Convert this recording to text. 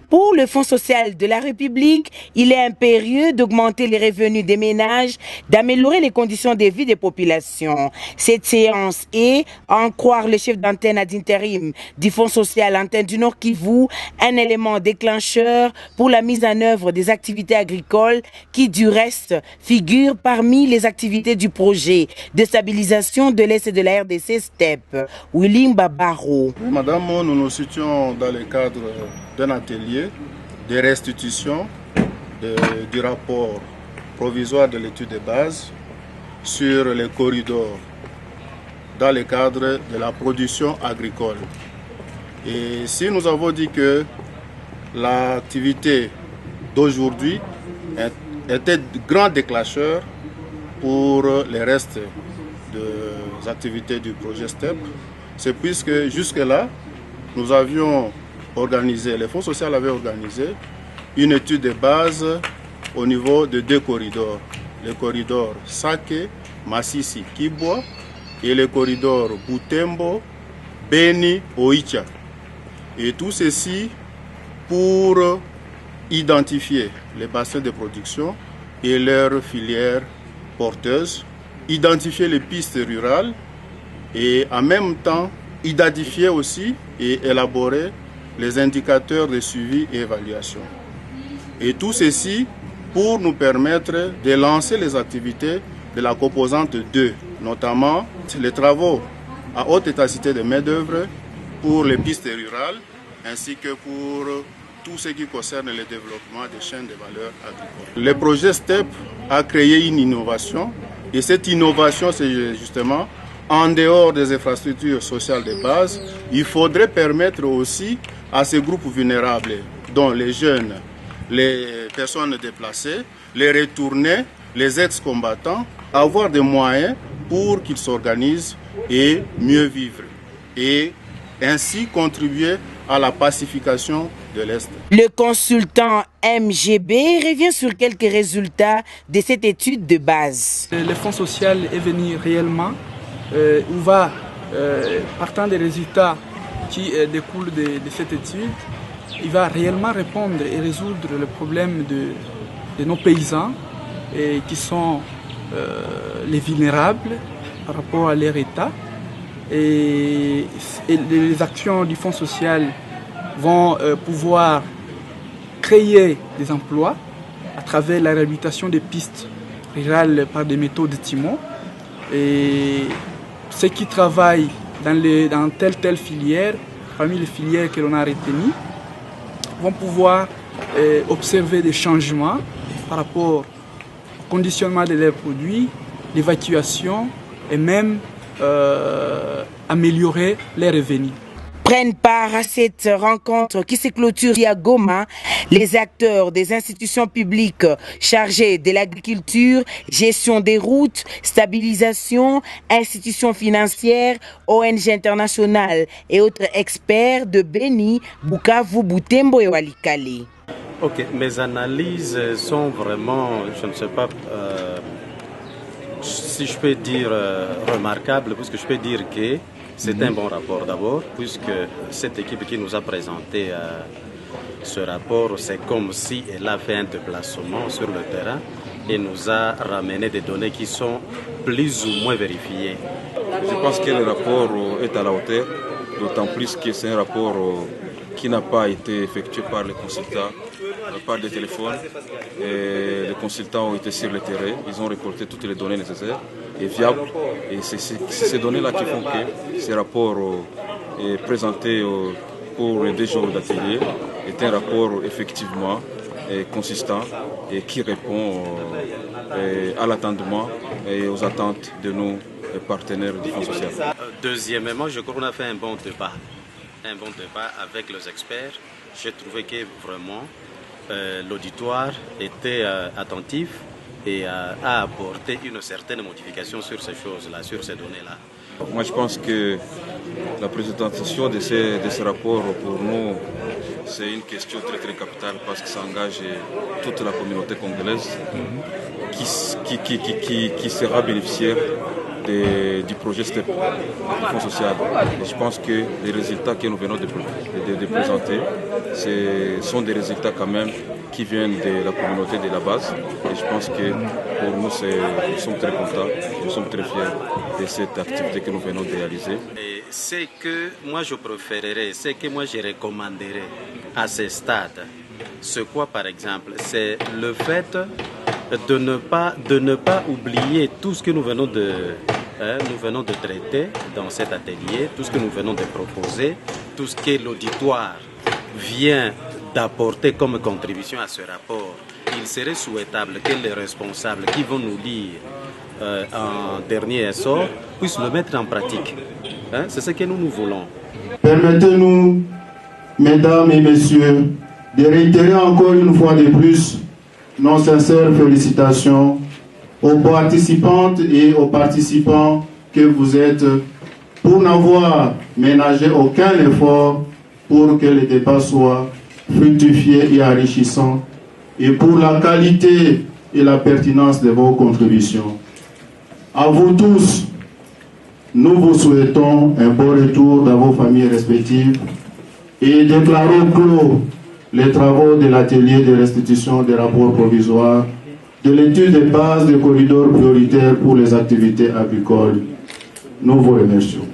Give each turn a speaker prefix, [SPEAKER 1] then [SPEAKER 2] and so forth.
[SPEAKER 1] Pour le Fonds social de la République, il est impérieux d'augmenter les revenus des ménages, d'améliorer les conditions de vie des populations. Cette séance est, à en croire le chef d'antenne ad intérim du Fonds social Antenne du Nord Kivu, un élément déclencheur pour la mise en œuvre des activités agricoles qui, du reste, figurent parmi les activités du projet de stabilisation de l'Est de la RDC STEP. Willy Babaro.
[SPEAKER 2] Madame, nous nous situons dans le cadre d'un atelier de restitution du rapport provisoire de l'étude de base sur les corridors dans le cadre de la production agricole. Et si nous avons dit que l'activité d'aujourd'hui était grand déclencheur pour les restes des activités du projet STEP, c'est puisque jusque-là, nous avions organisé, le Fonds social avait organisé une étude de base au niveau de 2 corridors. Le corridor Sake, Masisi, Kibwa et le corridor Butembo, Beni, Oicha. Et tout ceci pour identifier les bassins de production et leurs filières porteuses, identifier les pistes rurales et en même temps identifier aussi et élaborer les indicateurs de suivi et évaluation. Et tout ceci pour nous permettre de lancer les activités de la composante 2, notamment les travaux à haute intensité de main-d'œuvre pour les pistes rurales ainsi que pour tout ce qui concerne le développement des chaînes de valeur agricoles. Le projet STEP a créé une innovation et cette innovation, c'est justement en dehors des infrastructures sociales de base, il faudrait permettre aussi à ces groupes vulnérables, dont les jeunes, les personnes déplacées, les retournés, les ex-combattants, avoir des moyens pour qu'ils s'organisent et mieux vivre et ainsi contribuer à la pacification de l'Est.
[SPEAKER 1] Le consultant MGB revient sur quelques résultats de cette étude de base.
[SPEAKER 3] Le Fonds social est venu réellement partant des résultats qui découlent de cette étude, il va réellement répondre et résoudre le problème de nos paysans qui sont les vulnérables par rapport à leur état. Et les actions du Fonds social vont pouvoir créer des emplois à travers la réhabilitation des pistes rurales par des méthodes de timon. Et ceux qui travaillent dans telle filière, parmi les filières que l'on a retenues, vont pouvoir observer des changements par rapport au conditionnement de leurs produits, l'évacuation et même améliorer les revenus.
[SPEAKER 1] Prennent part à cette rencontre qui se clôture à Goma les acteurs des institutions publiques chargées de l'agriculture, gestion des routes, stabilisation, institutions financières, ONG internationales et autres experts de Beni, Bukavu, Butembo et Walikale.
[SPEAKER 4] Ok, mes analyses sont vraiment, je ne sais pas si je peux dire remarquables, puisque je peux dire que c'est un bon rapport d'abord, puisque cette équipe qui nous a présenté ce rapport, c'est comme si elle a fait un déplacement sur le terrain et nous a ramené des données qui sont plus ou moins vérifiées.
[SPEAKER 5] Je pense que le rapport est à la hauteur, d'autant plus que c'est un rapport qui n'a pas été effectué par les consultants, par des téléphones. Et les consultants ont été sur le terrain, ils ont récolté toutes les données nécessaires et fiables. Et c'est ces données-là qui font que ce rapport est présenté pour les 2 jours d'atelier est un rapport effectivement consistant et qui répond à l'attendement et aux attentes de nos partenaires du Fonds social.
[SPEAKER 4] Deuxièmement, je crois qu'on a fait un bon débat avec les experts. J'ai trouvé que vraiment l'auditoire était attentif et a apporté une certaine modification sur ces choses-là, sur ces données-là.
[SPEAKER 5] Moi, je pense que la présentation de ce rapport, pour nous, c'est une question très très capitale parce que ça engage toute la communauté congolaise qui sera bénéficiaire du projet STEP, du Fonds social. Et je pense que les résultats que nous venons de présenter, ce sont des résultats quand même qui viennent de la communauté de la base. Et je pense que pour nous, nous sommes très contents, nous sommes très fiers de cette activité que nous venons de réaliser.
[SPEAKER 4] Et ce que moi je préférerais, ce que moi je recommanderais à ce stade, c'est quoi par exemple? C'est le fait de ne pas oublier tout ce que nous venons de traiter dans cet atelier, tout ce que nous venons de proposer, tout ce que l'auditoire vient d'apporter comme contribution à ce rapport. Il serait souhaitable que les responsables qui vont nous lire en dernier essor puissent le mettre en pratique. C'est ce que nous voulons.
[SPEAKER 2] Permettez-nous, mesdames et messieurs, de réitérer encore une fois de plus nos sincères félicitations aux participantes et aux participants que vous êtes pour n'avoir ménagé aucun effort pour que le débat soit fructifié et enrichissant et pour la qualité et la pertinence de vos contributions. À vous tous, nous vous souhaitons un bon retour dans vos familles respectives et déclarons clos les travaux de l'atelier de restitution des rapports provisoires de l'étude de base des corridors prioritaires pour les activités agricoles. Nous vous remercions.